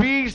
20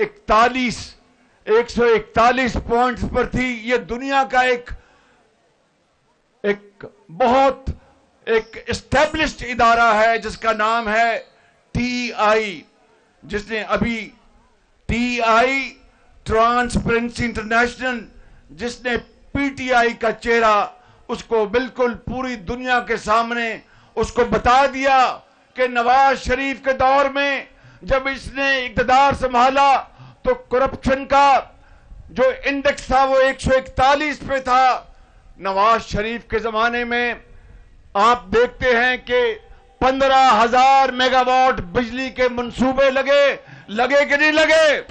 141 points पर थी। ये दुनिया का एक बहुत एस्टेब्लिश्ड इदारा है जिसका नाम है TI, जिसने अभी TI ट्रांसपेरेंसी इंटरनेशनल, जिसने PTI का चेहरा उसको बिल्कुल पूरी दुनिया के सामने उसको बता दिया कि नवाज शरीफ के दौर में जब इसने इक़्तिदार संभाला तो करप्शन का जो इंडेक्स था वो 141 पे था। नवाज शरीफ के जमाने में आप देखते हैं कि 15,000 मेगावाट बिजली के मंसूबे लगे कि नहीं लगे?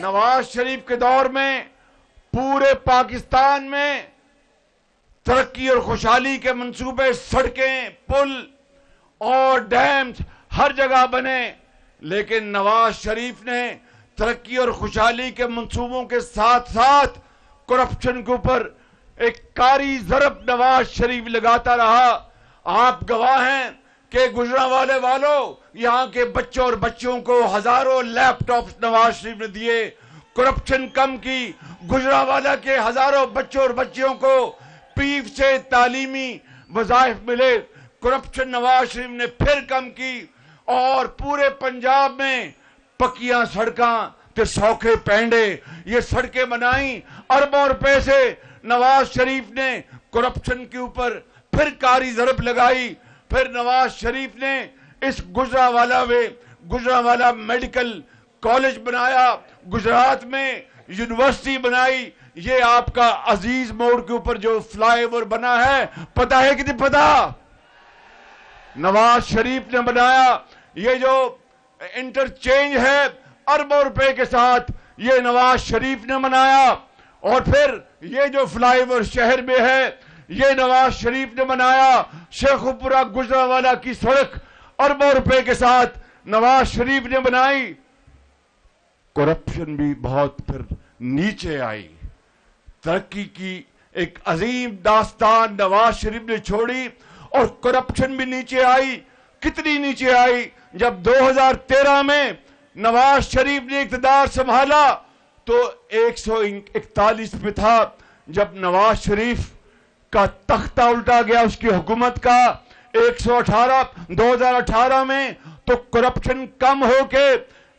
नवाज शरीफ के दौर में पूरे पाकिस्तान में तरक्की और खुशहाली के मंसूबे, सड़कें, पुल और डैम्स हर जगह बने। लेकिन नवाज शरीफ ने तरक्की और खुशहाली के मंसूबों के साथ साथ करप्शन के ऊपर एक कारी ज़रब नवाज शरीफ लगाता रहा। आप गवाह हैं कि गुजरांवाले वालों, यहाँ के बच्चों और बच्चियों को हजारों लैपटॉप नवाज शरीफ ने दिए, करप्शन कम की। गुजरांवाला के हजारों बच्चों और बच्चियों को पीफ से तालीमी वज़ाइफ मिले, करप्शन नवाज शरीफ ने फिर कम की। और पूरे पंजाब में पक्कियां सड़कां ते सौखे पेंडे, ये सड़कें बनाई। अरबों रुपए से नवाज शरीफ ने करप्शन के ऊपर फिर कारी ज़रब लगाई। फिर नवाज शरीफ ने इस गुजरांवाला मेडिकल कॉलेज बनाया, गुजरात में यूनिवर्सिटी बनाई। ये आपका अजीज मोड़ के ऊपर जो फ्लाईओवर बना है, पता है कि नहीं पता? नवाज शरीफ ने बनाया। ये जो इंटरचेंज है अरबों रुपए के साथ, ये नवाज शरीफ ने बनाया। और फिर ये जो फ्लाईओवर शहर में है, ये नवाज शरीफ ने बनाया। शेखुपुरा गुजरांवाला की सड़क अरबों रुपए के साथ नवाज शरीफ ने बनाई। करप्शन भी बहुत फिर नीचे आई। तरक्की की एक अजीम दास्तान नवाज शरीफ ने छोड़ी और करप्शन भी नीचे आई। कितनी नीचे आई? जब 2013 में नवाज शरीफ ने इक़्तिदार संभाला तो 141 पे था। जब नवाज शरीफ का तख्ता उल्टा गया उसकी हुकूमत का 2018 में, तो करप्शन कम होके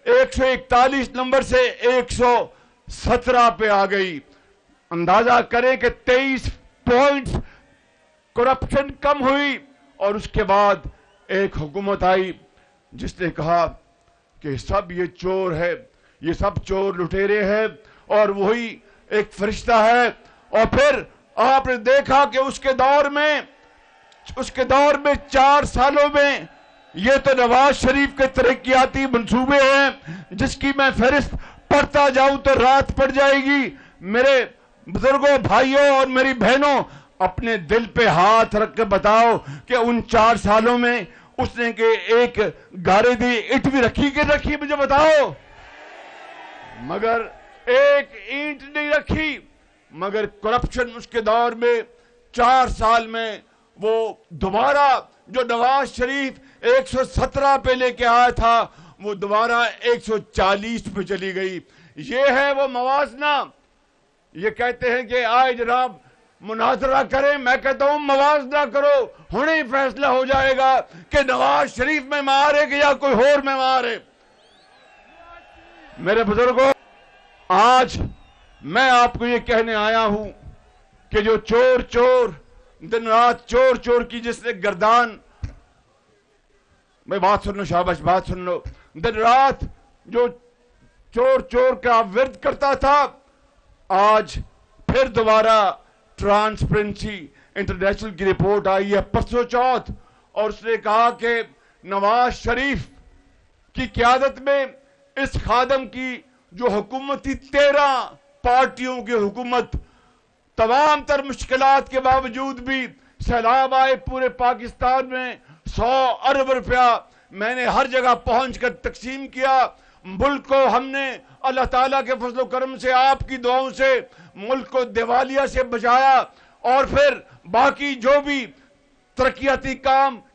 141 नंबर से 117 पे आ गई। अंदाजा करें कि 23 पॉइंट्स करप्शन कम हुई। और उसके बाद एक हुकूमत आई जिसने कहा कि सब ये चोर है, ये सब चोर लुटेरे हैं और वही एक फरिश्ता है। और फिर आपने देखा कि उसके दौर में 4 सालों में ये तो नवाज शरीफ के तरक्याती मंसूबे हैं जिसकी मैं फहरिस्त पढ़ता जाऊं तो रात पड़ जाएगी। मेरे बुजुर्गों, भाइयों और मेरी बहनों, अपने दिल पे हाथ रख के बताओ कि उन 4 सालों में उसने के एक गारे दी ईंट भी रखी कि रखी? मुझे बताओ। मगर एक ईंट नहीं रखी। मगर करप्शन उसके दौर में 4 साल में वो दोबारा जो नवाज शरीफ 117 पे लेके आया था, वो दोबारा 140 पे चली गई। ये है वो मवाजना। ये कहते हैं कि आए जनाब मुनाजरा करें, मैं कहता हूं मवाजना करो, हुणे ही फैसला हो जाएगा कि नवाज शरीफ में मारे कि या कोई और में मारे। मेरे बुजुर्गों, आज मैं आपको ये कहने आया हूं कि जो चोर दिन रात चोर की जिसने गर्दान, मैं बात सुन लो, शाबाश बात सुन लो, दिन रात जो चोर का विरोध करता था, आज फिर दोबारा ट्रांसपेरेंसी इंटरनेशनल की रिपोर्ट आई है परसों चौथ, और उसने कहा कि नवाज शरीफ की क़यादत में इस खादम की जो हुकूमत थी, 13 पार्टियों की हुकूमत, तमाम तर मुश्किलात के बावजूद भी सैलाब आए पूरे पाकिस्तान में, 100 अरब रुपया मैंने हर जगह पहुंचकर तकसीम किया। मुल्क को हमने अल्लाह ताला के फजल करम से, आपकी दुआओं से मुल्क को दिवालिया से बचाया। और फिर बाकी जो भी तरक्याती काम